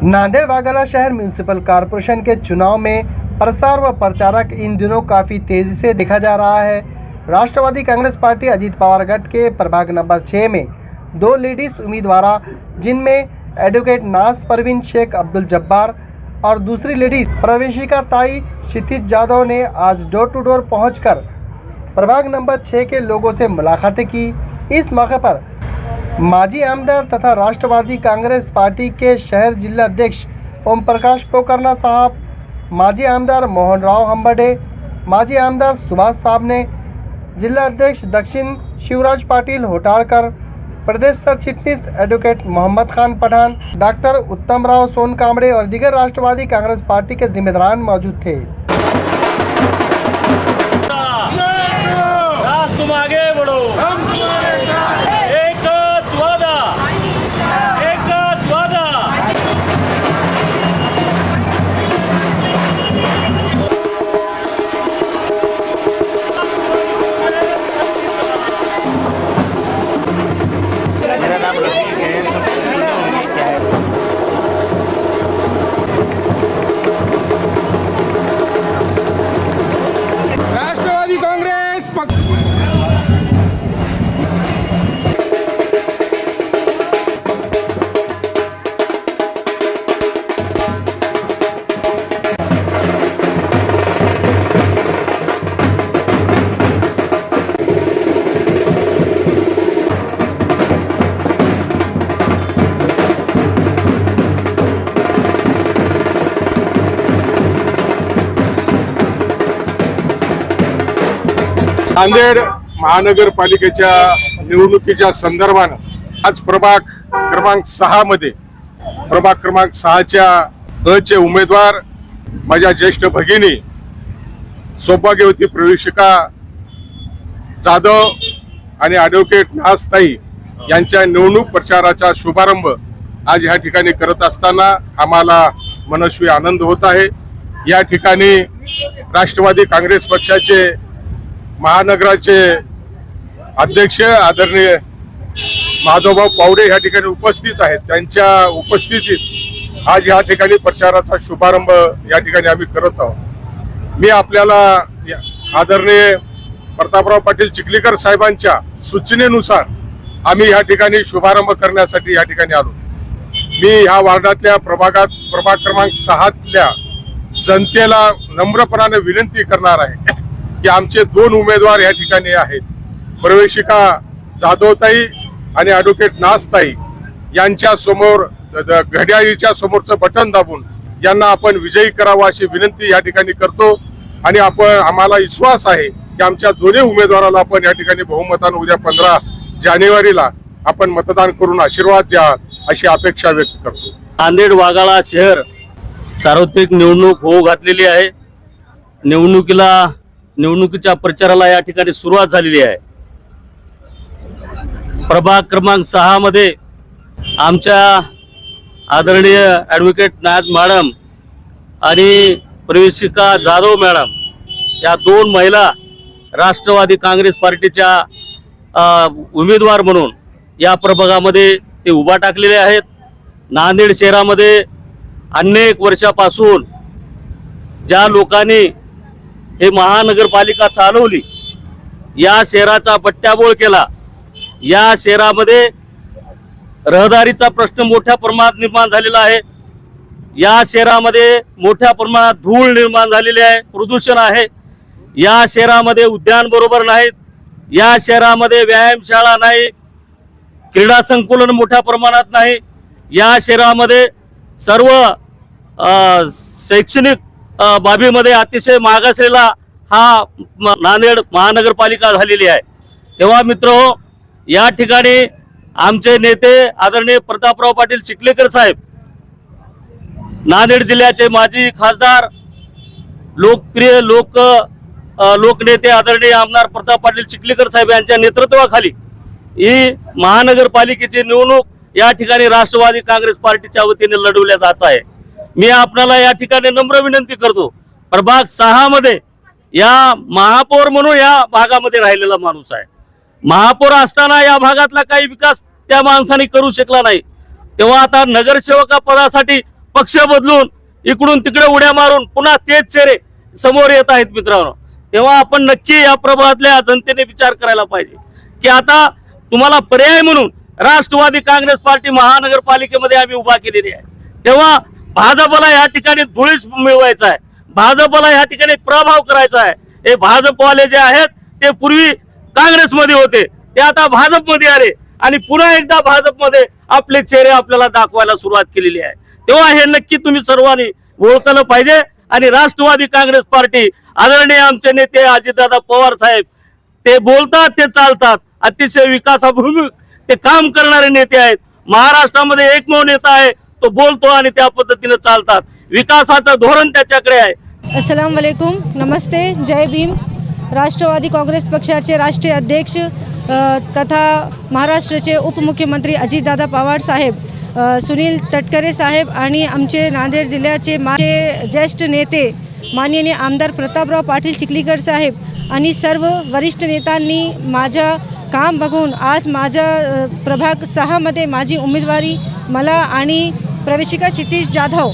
नांदेड़ वागला शहर municipal corporation के चुनाव में प्रसार व प्रचारक इन दिनों काफ़ी तेज़ी से देखा जा रहा है। राष्ट्रवादी कांग्रेस पार्टी अजीत पवार गढ़ के प्रभाग नंबर 6 में 2 लेडीज उम्मीदवार जिनमें एडवोकेट नाज परवीन शेख अब्दुल जब्बार और दूसरी लेडीज प्रवेशिका ताई क्षितिज जाधव ने आज डोर टू डोर पहुंचकर प्रभाग नंबर 6 के लोगों से मुलाकातें की। इस मौके पर माजी आमदार तथा राष्ट्रवादी कांग्रेस पार्टी के शहर जिला अध्यक्ष ओम प्रकाश पोकरना साहब, माजी आमदार मोहन राव हम्बडे, माजी आमदार सुभाष साहब ने, जिला अध्यक्ष दक्षिण शिवराज पाटिल होटाड़कर, प्रदेश सर चिटनीस एडवोकेट मोहम्मद खान पठान, डॉक्टर उत्तम राव सोन कामड़े और दीगर राष्ट्रवादी कांग्रेस पार्टी के जिम्मेदारान मौजूद थे। तुम आगे बढ़ो, हम तुम्हारे साथ हैं। एक वादा, एक वादा। मेरा नाम रफीक है। राष्ट्रवादी कांग्रेस नांदेड महानगरपालिकेच्या निवडणुकीच्या संदर्भानं आज प्रभाग क्रमांक 6 मध्ये प्रभाग क्रमांक 6च्या चे उमेदवार माझ्या ज्येष्ठ भगिनी सौभाग्यवती प्रवेशिका जाधव आणि ॲडव्होकेट नाजताई यांच्या निवडणूक प्रचाराचा शुभारंभ आज या ठिकाणी करत असताना आम्हाला मनस्वी आनंद होत आहे। या ठिकाणी राष्ट्रवादी काँग्रेस पक्षाचे महानगराचे अध्यक्ष आदरणीय माधवभाऊ पावडे या ठिकाणी उपस्थित आहेत। त्यांच्या उपस्थितीत आज या ठिकाणी प्रचाराचा शुभारंभ या ठिकाणी आम्ही करत आहोत। मी आपल्याला आदरणीय प्रतापराव पाटील चिखलीकर साहेबांच्या सूचनेनुसार आम्ही या ठिकाणी शुभारंभ करण्यासाठी या ठिकाणी आलो। मी ह्या वार्डातल्या प्रभाग क्रमांक 6तल्या जनतेला नम्रपणाने विनंती करणार आहे की आमचे 2 उमेदवार या ठिकाणी आहेत, प्रवेशिका जाधवताई आणि ॲडव्होकेट नाजताई यांच्या समोर घड्याळीच्या समोरचं बटन दाबून यांना आपण विजयी करावं अशी विनंती या ठिकाणी करतो। आणि आम्हाला विश्वास आहे की आमच्या दोन्ही उमेदवाराला आपण या ठिकाणी बहुमताने उद्या 15 जानेवारीला आपण मतदान करून आशीर्वाद द्या अशी अपेक्षा व्यक्त करतो। नांदेड वाघाळा शहर सार्वत्रिक निवडणूक होऊ घातलेली आहे। निवडणुकीच्या प्रचाराला या ठिकाणी सुरुवात झालेली आहे। प्रभाग क्रमांक 6 मध्ये आमच्या आदरणीय ॲडव्होकेट नाज मॅडम आणि प्रवेशिका जाधव मॅडम या 2 महिला राष्ट्रवादी काँग्रेस पार्टीच्या उमेदवार म्हणून या प्रभागामध्ये ते उभा टाकलेले आहेत। नांदेड शहरामध्ये अनेक वर्षापासून ज्या लोकांनी हे महानगरपालिका चालवली, या शहराचा बट्ट्याबोळ केला, या शहरामध्ये रहदारीचा प्रश्न मोठ्या प्रमाणात निर्माण झालेला आहे। या शहरामध्ये मोठ्या प्रमाणात धूळ निर्माण झालेली आहे, प्रदूषण आहे। या शहरामध्ये उद्यान बरोबर नाहीत, या शहरामध्ये व्यायामशाळा नाही, क्रीडा संकुलन मोठ्या प्रमाणात नाही। या शहरामध्ये सर्व शैक्षणिक बाबीमध्ये अतिशय मागासलेला हा नांदेड महानगरपालिका झालेली आहे। तेव्हा मित्रहो, या ठिकाणी आमचे नेते आदरणीय प्रतापराव पाटील चिखलीकर साहेब, नांदेड जिल्ह्याचे माजी खासदार, लोकप्रिय लोकनेते आदरणीय आमदार प्रताप पाटील चिखलीकर साहेब यांच्या नेतृत्वाखाली ही महानगरपालिकेची निवडणूक या ठिकाणी राष्ट्रवादी काँग्रेस पार्टीच्या वतीने लढवल्या जात आहे। मी आपल्याला या ठिकाणी नम्र विनंती करतो, प्रभाग 6 मध्ये या महापौर म्हणून या भागामध्ये राहिलेला माणूस आहे। महापौर असताना या भागातला काही विकास त्या माणसाने करू शकला नाही, तेव्हा आता नगरसेवका पदासाठी पक्ष बदलून इकडून तिकडे उड्या मारून पुन्हा तेच चेहरे समोर येत आहेत मित्रांनो, तेव्हा आपण नक्की या प्रभागातल्या जनतेने विचार करायला पाहिजे की आता तुम्हाला पर्याय म्हणून राष्ट्रवादी काँग्रेस पार्टी महानगरपालिकेमध्ये आम्ही उभा केलेली आहे। तेव्हा भाजपला या ठिकाणी धुळीस मिळवायचा आहे, भाजपला या ठिकाणी प्रभाव करायचा आहे। हे भाजपवाले जे आहेत ते पूर्वी काँग्रेसमध्ये होते, ते आता भाजपमध्ये आले आणि पुन्हा एकदा भाजपमध्ये आपले चेहरे आपल्याला दाखवायला सुरुवात केलेली आहे। तेव्हा हे नक्की तुम्ही सर्वांनी ओळखलं पाहिजे आणि राष्ट्रवादी काँग्रेस पार्टी आदरणीय आमचे नेते अजितदादा पवार साहेब ते बोलतात ते चालतात, अतिशय विकासाभिमुख ते काम करणारे नेते आहेत। महाराष्ट्रामध्ये एकमेव नेता आहे तो बोलतो आणि त्या पद्धतीने चालतात, विकासाचं धोरण त्याच्याकडे आहे। अस्सलाम वालेकुम, नमस्ते, जय भीम। राष्ट्रवादी काँग्रेस पक्षाचे राष्ट्रीय अध्यक्ष तथा महाराष्ट्राचे उपमुख्यमंत्री अजितदादा पवार साहेब, सुनील तटकरे साहेब आणि आमचे नांदेड जिल्ह्याचे माझे ज्येष्ठ नेते माननीय आमदार प्रतापराव पाटील चिखलीकर साहेब आणि सर्व वरिष्ठ नेत्यांनी माझा काम बघून आज माझ्या प्रभाग 6 मध्ये माझी उमेदवारी मला आणि प्रवेशिका क्षितिज जाधव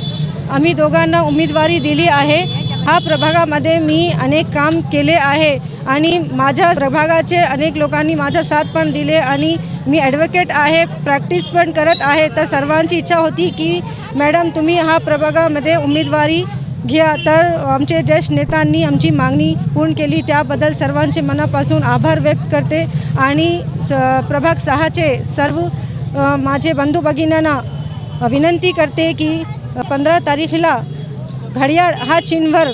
आम्ही दोघांना उमेदवारी दिली आहे। हा प्रभागामध्ये मी अनेक काम केले आहे आणि माझ्या प्रभागाचे अनेक लोकांनी माझा साथ पण दिले आणि मी ॲडव्होकेट आहे, प्रॅक्टिस पण करत आहे। तर सर्वांची इच्छा होती की मॅडम तुम्ही हा प्रभागामध्ये उमेदवारी घ्या, तर आमचे ज्येष्ठ नेत्यांनी आमची मागणी पूर्ण केली, त्याबद्दल सर्वांचे मनापासून आभार व्यक्त करते आणि प्रभाग 6चे सर्व माझे बंधू भगिनींना विनंती करते की 15 तारखेला घड्याळ हा चिन्हवर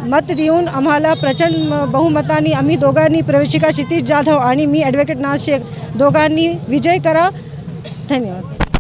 मत देऊन आम्हाला प्रचंड बहुमताने आम्ही दोघांनी प्रवेशिका क्षितिज जाधव आणि मी ॲडव्होकेट नाथ शेख दोघांनी विजय करा। धन्यवाद।